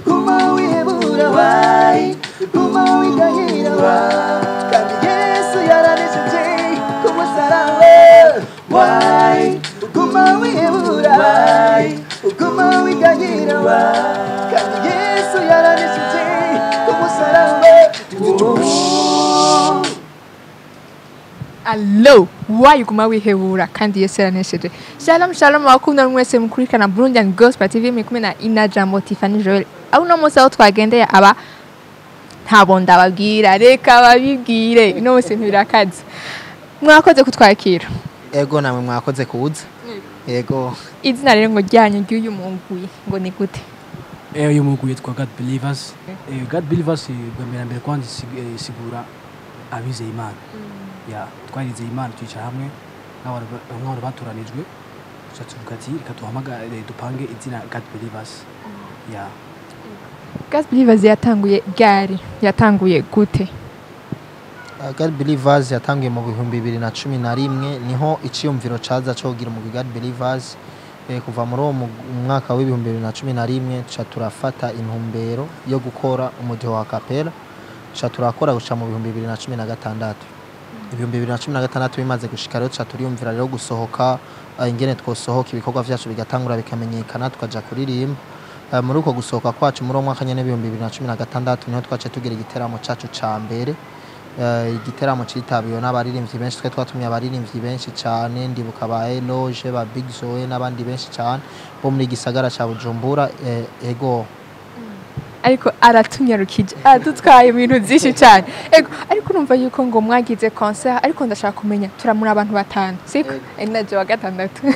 guma wihebura why guma wiganyira why kandi Yesu yaranesheje ku musaraba why guma wihebura why guma wiganyira why kandi Yesu yaranesheje ku musaraba. Allo, why guma wihebura kandi Yesu yaranesheje. Shalom shalom abakunda mwese mukurikana Burundian Gospel TV mikumwe na Inajambo Tiffany Joel. Aho no munsi aho twagendeye aba ntabo ndababwira reka babibwire ino wese ntibirakaze. Mwakoze kutwakira. Ego namwe mwakoze kuza. Ego. Izina rero ngo ryanye ry'uyu mungwi ngo ni gute? Uyu mungwi yitwa God Believers. God Believers mbere kwanza sigura abizeye Imana. Ya twarize Imana twicara hamwe nk'abantu baturanijwe tuvuga ati reka duhamagare dupange izina God Believers. Ya God Believers yatanguye gute? God Believers yatanguye mu 2011 niho iciyumviro caza cyo kugira mu God Believers. Kuva muri uwo mwaka wa 2011 cha turafata intumbero yo gukora umujyo wa kapela cha turakora guca mu 2016. 2016 bimaze gushika rero cha turiyumvira rero gusohoka ingene twosohoka ibikorwa vyacu bigatangura bikamenyekana tukaja kuririmba. Muri uko gusohoka kwacu muri mwaka nyene 2016 niho twace tugira igiteramo cacu ca mbere. Igiteramo citabiyo n'abaririmbyi benshi twe twatumye abaririmbyi benshi cyane ndibuka ba Eloge ba Big Zoe n'abandi benshi cyane bo muri gisagara ca Bujumbura. Ego ariko aratumyarukije adutwaye ibintu byinshi cyane. Ego ariko numva yuko ngo mwagize concert ariko ndashaka kumenya turamura abantu batanu siko enaje wa gatandatu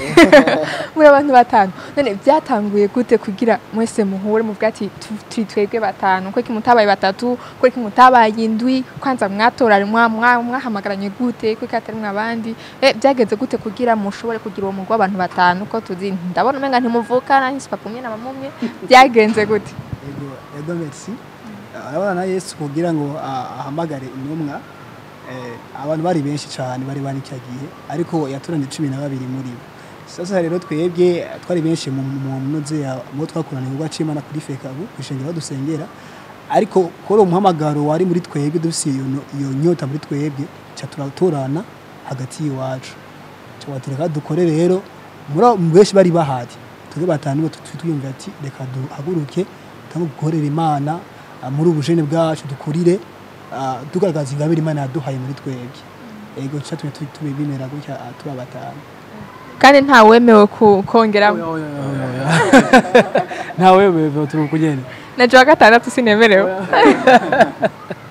muri abantu batanu none byatanguye gute kugira mwese muhure muvuga ati twebwe batanu ko kimutabaye batatu ko kimutabaye indwi kwanza mwatorari mwahamagaranye gute ko katari mwabandi byageze gute kugira mushobore kugira uwo mugwa abantu batanu ko tuzi ndabona umenga ntimuvukana nisipapumye na bamumye byagenze gute? Ego merci. Abana na Yesu kugira ngo ahamagare intumwa abantu bari benshi cyane bari banicyagiye ariko yaturanye 12 muri bo. Sasa rero twebwe twari benshi mu munoze mo twakorana ngo acimana kuri fekabu kwishengera dusengera ariko koro umuhamagaro wari muri twebwe dufise iyo nyota muri twebwe cha turatorana hagati yiwacu. Cyawatereka dukore rero muri benshi bari bahati twebwe batanu twiyumva ati reka duhaguruke gukorera Imana muri ubujene bwacu dukurire tugaragaza ingabire Imana yaduhaye muri twebwe. Ego cyatumye tubimera gutya tuba batanu kandi nta wemewe kongera nta wemewe turi kugenda naje wa gatandatu sinemerewe.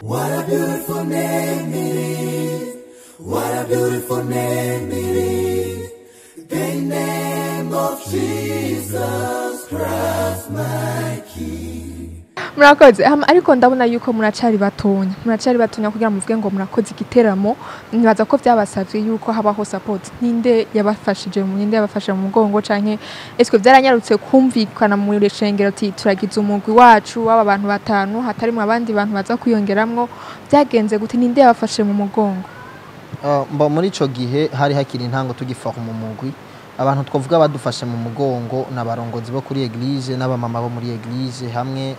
What a beautiful name it is. What a beautiful name it is. The name of Jesus Christ my King. Murakoze ariko ndabona yuko muracari batonya kugira muvuge ngo murakoze igiteramo nibaza ko byabasavye yuko habaho support ninde yabafashije mu mugongo canke eske byaranyarutse kumvikana mu reshengero ati turagize umugwi wacu w'aba bantu batanu hatari mu abandi bantu baza kuyongeramwo byagenze gute ninde yabafashe mu mugongo? Muri ico gihe hari hakiri intango tugifa mu mugwi abantu twavuga badufashe mu mugongo n'abarongozi bo kuri eglise n'abamama bo muri eglise hamwe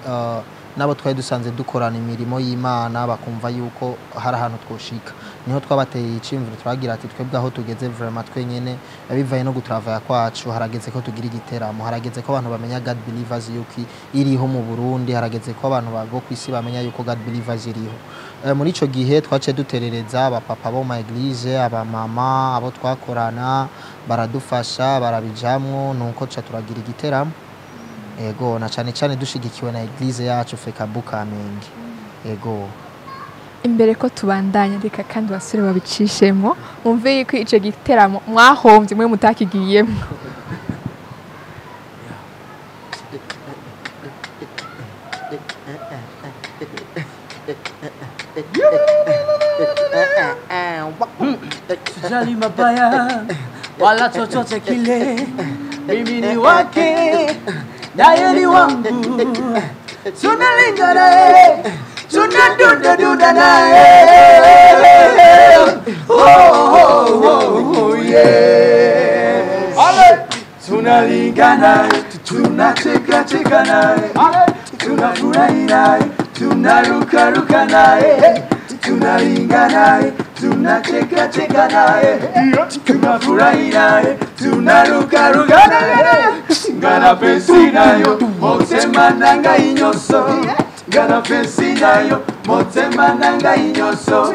nabo twari dusanze dukorana imirimo y'Imana bakumva yuko hari ahantu twoshika niho twabateye icimviro twagira ati twebwe aho tugeze vraiment twenyene bivaye no gutravaya kwacu harageze ko tugira igiteramo harageze ko abantu bamenya God Believers yuko iriho mu Burundi harageze ko abantu babo kwisi bamenya yuko God Believers iriho. Muri ico gihe twace duterereza abapapa bo mu eglise abamama abo twakorana baradufasha barabijamwo nuko ca turagira igiteramo. Ego na cyane dushigikiwe na eglise yacu Fekabu Kamenge. Ego imbere ko tubandanya reka kandi basure babicishemo mumve yuko ico giteramo mwahombye mwe mutakigiyemo. Sijali mabaya wala chochote kile mimi ni wake naye ni wangu tunalingana naye tunadunda naye oh yeah tunalingana tunacheka naye tunafurahi naye, tunarukaruka naye, tunaringa naye, tunacheka naye, tunafurahi naye, tunarukaruka naye. Ngana pensi nayo motema nanga inyoso, ngana pensi nayo motema nanga inyoso.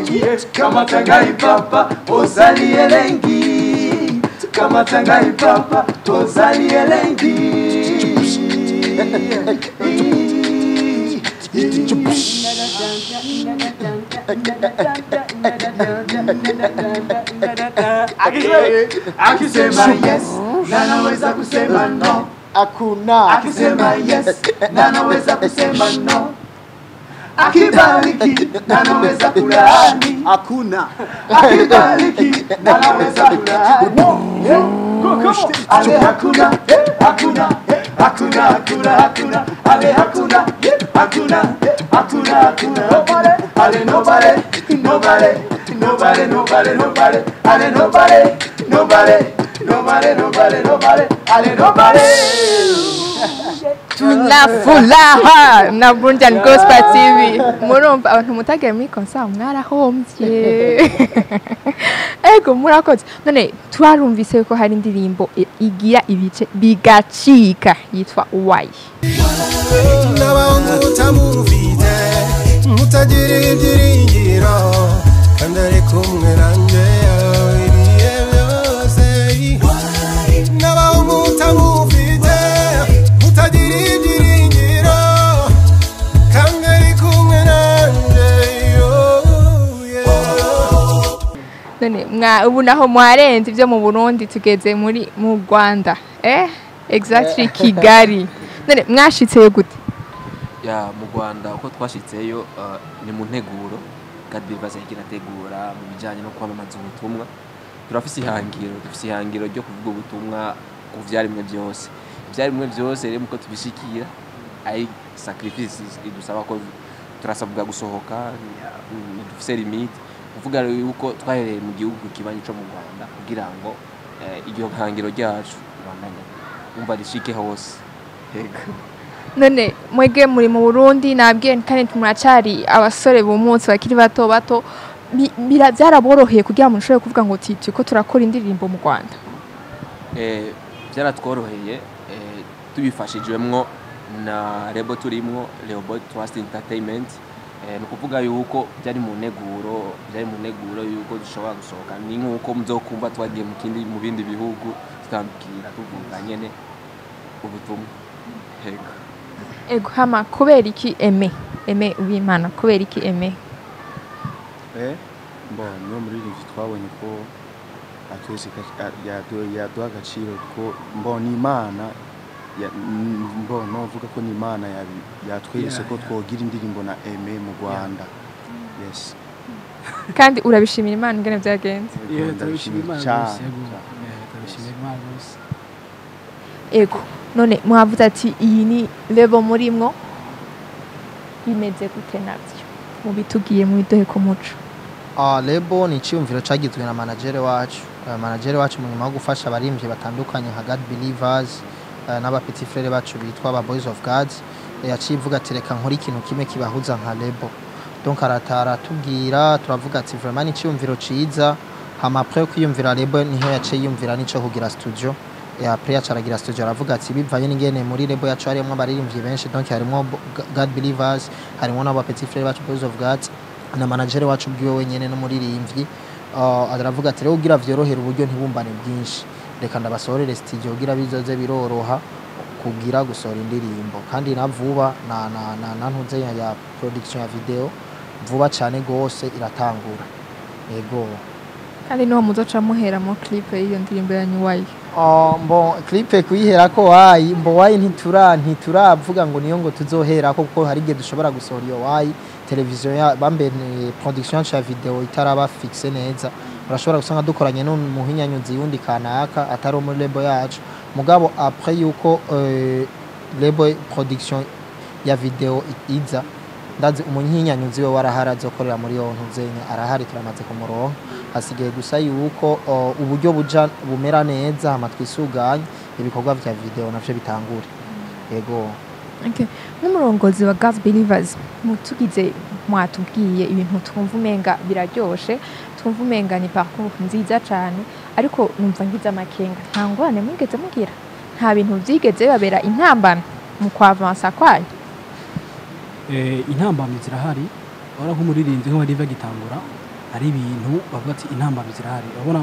Kama tangai papa ozali elengi, kama tangai papa ozali elengi. Akisema yes, nanaweza kusema no. Hakuna. Akisema yes, nanaweza kusema no. Akibariki, nanaweza kulaani. Hakuna. Akibariki, nanaweza kulaani. Ale hakuna, hakuna, hakuna, hakuna, hakuna. Ale hakuna, hakuna, hakuna, hakuna. Ale nobody, nobody, nobody, nobody, nobody. Ale nobody, nobody, nobody, nobody, nobody. Ale nobody. tunafuraha na Burundian Gospel TV. Murumva abantu mutagiye muri concert mwarahombye. Ego murakoze. None twarumvise ko hari indirimbo igira ibice bigacika yitwa Why. N'abantu utamufite mutagira ibyiringiro kandi ari kumwe nanjye ibihe byose. N'abantu utamufite mutagira ibyiringiro kandi ari kumwe nanjye. None ubu naho mwarenze ibyo mu Burundi tugeze mu Rwanda. Exactly Kigali. None mwashitseyo gute? Ya mu Rwanda uko twashitseyo ni mu nteguro God Believers yakirategura mu bijanye no kwamamaza ubutumwa. Turafise ihangiro ryo kuvuga ubutumwa ku vyarimwe byose. Vyarimwe byose rero muko tubishikira ai sacrifices idusaba ko turasabwa gusohoka, dufise limit. Kuvuga rero yuko twahereye mu gihugu kibanyi cyo mu Rwanda kugira ngo iryo hangiro ryacu bandanye umva rishike hose. None mwege muri mu Burundi nabwiye kandi muracari abasore b'umunsi bakiri bato bato byaraboroheye kugira ngo mushobore kuvuga ngo titi ko turakora indirimbo mu Rwanda. Byaratworoheye tubifashijwemwo na Rebo turimwo Leobot Trust Entertainment. No kuvuga yuko byari mu neguro yuko dushobora gusohoka ni nkuko muzokumva twagiye mu bindi bihugu tutambikira tuvuga nyene ubutumwa. Ego hama kubera iki Aime Uwimana kubera iki Aime? No muri iri twabonye ko atwese yaduha agaciro ko mbona Imana novuga ko ni Imana yatwese ko twogira indirimbo na Aime mu Rwanda. Yes. Kandi urabishimira Imana ingene byagenze? Turabishimira Imana rwose. Ego none mwavuze ati iyi ni Level murimwo bimeze gute navyo mubitugiye mu bidohe ko muco? Level ni cyumviro cagizwe na manager wacu mu nyuma yo gufasha abarimvye batandukanye nka God Believers n'aba petit frère bacu bitwa aba Boys of God. Yacivuga ati reka nkora ikintu kimwe kibahuza nka Level. Donc aratara tubwira turavuga ati vraiment ni cyumviro ciza. Hama après kwiyumvira Level niho yaciye yumvira nico kugira studio. Après yacaragira studio aravuga ati bivanye n'ingene muri Level yacu harimo abaririmbyi benshi, donc harimo God Believers, harimo n'aba petit frère bacu Boys of God na manager wacu bwiwe wenyene no muririmbyi. Aravuga ati rero ugira vyorohera uburyo ntibumbane bwinshi, reka ndabasorere studio ugira bizoze biroroha kugira gusohora indirimbo kandi na vuba na ntuze ya production ya video vuba cyane gose iratangura. Yego kandi no muzoca muhera mu clip iyo ndirimbo yanyu Why? Clip kuyihera ko Why ntituravuga ngo niyo ngo tuzohera ko kuko hari gihe dushobora gusohora iyo Why televiziyo ya bambe production ya video itaraba fixe neza. Urashobora gusanga dukoranye n'umuhinyanyuzi yundi kanaka atari muri Level yacu mugabo après yuko Level production ya video iza ndazi umuhinyanyuzi we warahara azokorera muri yo ntuzenya arahari turamaze kumuronka. Hasigaye gusa yuko uburyo bumera neza amatwisuganye ibikorwa vya video navyo bitangure. Yego Okay. Nk'umurongozi wa God Believers mutugize mwatubwiye ibintu twumva umenga biraryoshe twumva umenga ni parcours nziza cyane ariko numva ngize amakenga nta ngorane mwigeze mugira nta bintu byigeze babera intambamyi mu kwavansa kwayo intambamyi zirahari ora nk'umuririmbyi nk'abari bagitangura ari ibintu bavuga ati intambamyi zirahari urabona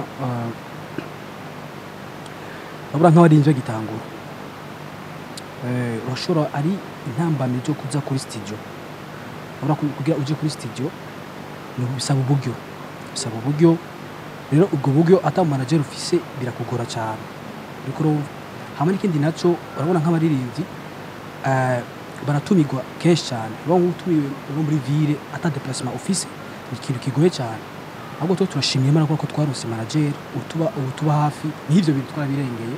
nk'abaririmbyi bagitangura urashobora ari intambamyi zo kuza kuri studio urabona kugira uje kuri studio ni bisaba uburyo rero ubwo buryo ata manager ufise birakugora cyane ariko hamwe n'ikindi naco urabona nk'abaririmbyi baratumirwa kenshi cyane urabona utumiwe muri ville ata déplacement office ni ikintu kigoye cyane ahubwo to turashimiye mana ko twarose manager utuba hafi n'ivyo bintu twabirengeye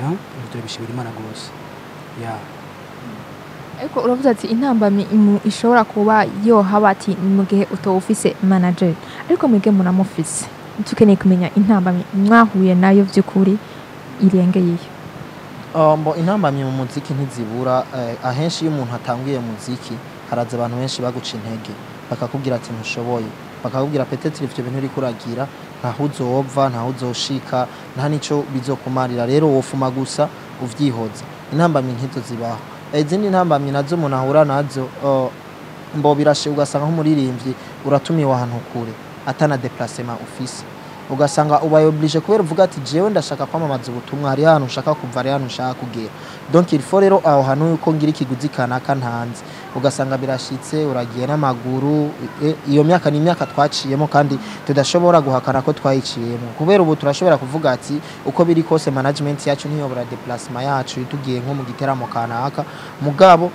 ya turabishimira imana gose ya ariko uravuze ati intambamyi ishobora kuba yohaba ati mu gihe utofise manager ariko mwige munamufise tukeneye kumenya intambamyi mwahuye nayo by'ukuri irengeye mbo intambamyi mu muziki ntizibura ahenshi iyo umuntu atanguye muziki haraza abantu benshi baguca intege bakakubwira ati ntushoboye bakakubwira peut-être ivyo bintu uri kuragira ntaho uzova ntaho uzoshika nta nico bizokumarira rero wofuma gusa uvyihoza intambamyi nk'izo zibaho izindi ntambamyi nazo umuntu ahura nazo mbo birashe ugasanga nk'umuririmbyi uratumiwe ahantu kure atana déplacement office ugasanga ubaye oblige kubera uvuga ati jewe ndashaka kwamamaza ubutumwa hari ahantu ushaka kuva ari ahantu ushaka kugera donc il faut rero aho hantu yuko ngira ikiguzi kanaka ntanze ugasanga birashitse uragiye n'amaguru iyo myaka ni imyaka twaciyemo kandi tudashobora guhakana ko twayiciyemo kubera ubu turashobora kuvuga ati uko biri kose management yacu niyobora déplacement yacu tugiye nko mu giteramo kanaka mugabo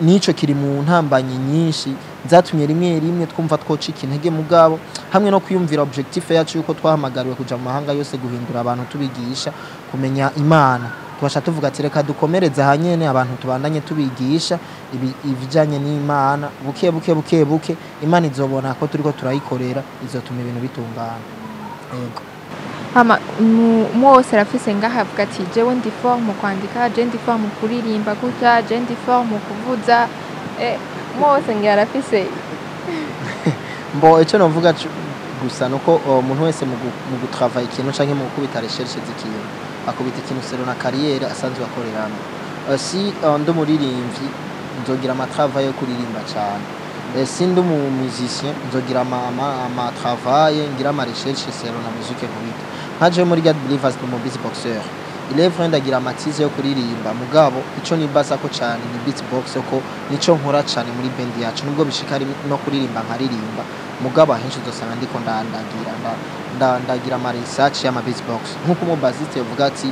nico kiri mu ntambanyi nyinshi zatumye rimwe twumva twocika intege mugabo hamwe no kwiyumvira objectif yacu yuko twahamagariwe kuja mu mahanga yose guhindura abantu tubigisha kumenya Imana twasha tuvuga ati reka dukomereza hanyene abantu tubandanye tubigisha ibijanye n'Imana buke Imana izobona ko turiko turayikorera izotuma ibintu bitungana yego hama mwose rafise ngaha avuga ati jewe ndi forme mu kwandika je ndi forme mu kuririmba gutya je ndi forme mu kuvuza mwose ngira rafise mbo icyo novuga gusa nuko umuntu wese mu gutravailler ikintu canke mu gukubita recherche z'ikintu akubita ikintu sero na carrière asanzwe akoreramo si ndo muririmbyi nzogira amatravail yo kuririmba cyane si ndo mu musicien nzogira ama travail ngira ama recherche sero na musique nkubita nkaje muri God Believers mu beatboxer il est vrai ndagira amatize yo kuririmba mugabo ico nibasa ko cyane ni beatbox ko nico nkora cyane muri band yacu nubwo bishika no kuririmba nkaririmba mugabo ahenshi uzosanga ndiko ndagira ama research ya ma beatbox nkuko mu basiste uvuga ati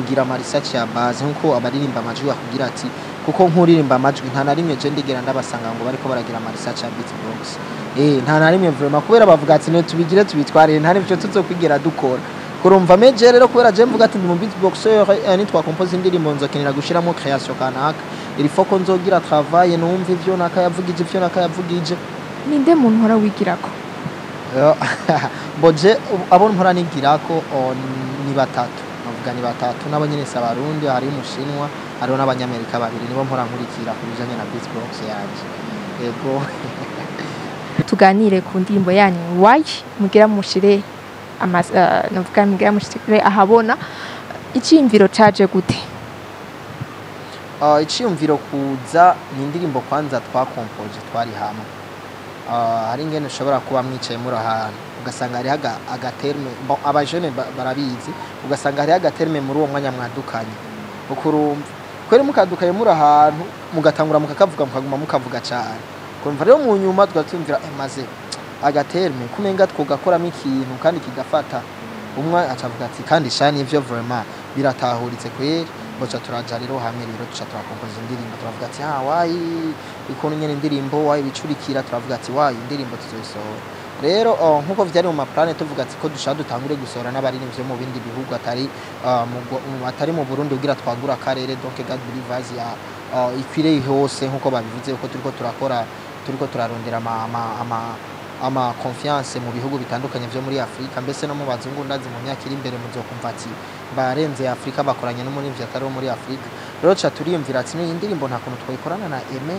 ngira ama research ya base nkuko abaririmba amajwi akugira ati kuko nkuririmba amajwi nta na rimwe je ndigera ndabasanga ngo bariko baragira ama research ya beatbox nta na rimwe vraiment kubera bavuga ati no tubigire tubitware nta n'ivyo tuzokwigera dukora kurumva meje rero kubera je mvuga ati mu beatboxer ni twa compose indirimbo nzokenera gushiramo création kanaka il faut ko nzogira travail numva ivyo nakayavugije ivyo nakayavugije ninde muntu hora wigirako boje abo mpora nigirako ni batatu navuga ni batatu nabo nyene s'abarundi hari umushinwa hari n'abanyamerika babiri nibo mpora nkurikira kubijanye na beatbox yanje yego tuganire ku ndirimbo yanyu why mugira mushire navuga mugira mushire ahabona iciyumviro caje gute iciyumviro kuza ni indirimbo kwanza twakompoje twari hamwe hari ingene ushobora kuba mwicaye muri ahantu ugasanga hari agaterme abajene barabizi ugasanga hari agaterme muri uwo mwanya mwadukanye ukurumva kwere mukadukanye muri ahantu mugatangura mukakavuga mukaguma mukavuga cyane kumva rero mu nyuma twatumvira maze agaterme kumenga twogakoramo ikintu kandi kigafata umwe acavuga ati kandi shani ivyo vraiment biratahuritse kwere bocha turaja rero hamwe rero tuca turakompoza indirimbo turavuga ati wayi ikuntu nyene indirimbo wayi bicurikira turavuga ati wayi indirimbo tuzoyisohora rero nkuko vyari mu maplane tuvuga ati ko dushaka dutangure gusohora n'abaririmbyi mu bindi bihugu atari mu Burundi ugira twagura akarere donc God Believers ya ikwire hose nkuko babivuze uko turiko turarondera ama confiance mu bihugu bitandukanye byo muri Afrika mbese no mu bazungu ndazi mu myaka iri imbere muzokumva ati barenze Afrika bakoranye n'umuririmbyi atari wo muri Afrika rero cha turiyumvira ati ni indirimbo nta kuntu twayikorana na Aime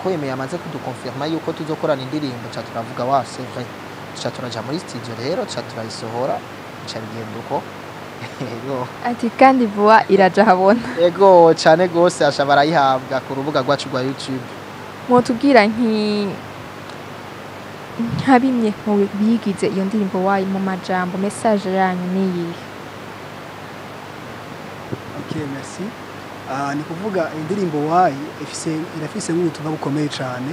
ko Aime yamaze kudukonfirma yuko tuzokorana indirimbo cha turavuga wa c'est vrai cha turaja muri studio rero cha turayisohora cha bigenda uko ego ati kandi vuba iraja habona ego cyane gose asha barayihabwa ku rubuga rwacu rwa YouTube mwotubwira nka bimwe mu bigize iyo ndirimbo wayi mu majambo message yanyu niyihe Okay, merci. Ni kuvuga indirimbo wayi irafise nk'ubutumwa bukomeye cyane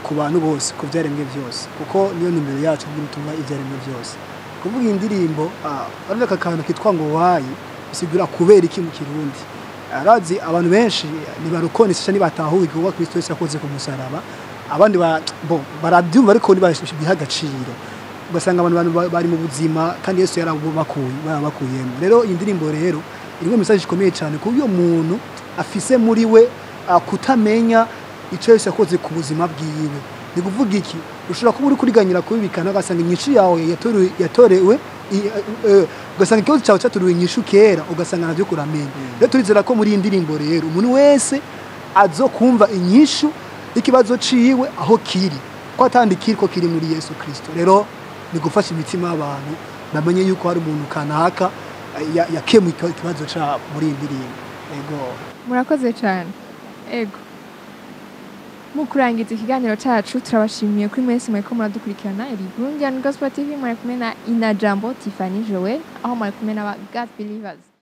ku bantu bose ku byaremwe byose kuko niyo numero yacu y'ubutumwa ibyaremwe byose kuvuga indirimbo ariko akantu kitwa ngo wayi bisigura kubera iki mu kirundi arazi abantu benshi ni barukonesha ni batahuye kuko Kristo Yesu yakoze ku musaraba abandi barabyumva ariko ni biha agaciro ugasanga abantu bari mu buzima kandi Yesu yarabakuyemo rero iyi ndirimbo rero irimo message ikomeye cyane ku uyo muntu afise muri we kutamenya icyo Yesu yakoze ku buzima bwiwe ni kuvuga iki ushobora kuba uri kuriganyira kubibikana ugasanga inyishu yawe yatorewe ugasanga ikibazo cyawe cyaturiwe inyishu kera ugasanga nabyo kuramenya rero turizera ko muri iyi ndirimbo rero umuntu wese azokumva inyishu ikibazo ciwe aho kiri ko atandikira ko kiri muri Yesu Kristo rero ni gufasha imitima y'abantu bamenye yuko hari umuntu kanaka yakemuye ikibazo ca muri iyi ndirimbo ego murakoze cyane ego mu kurangiza ikiganiro cyacu turabashimiye kuri mwese mweko muradukurikirana iri Burundian Gospel TV mwari kumwe na Ina Jambo Tiffany Joel aho mwari kumwe na God Believers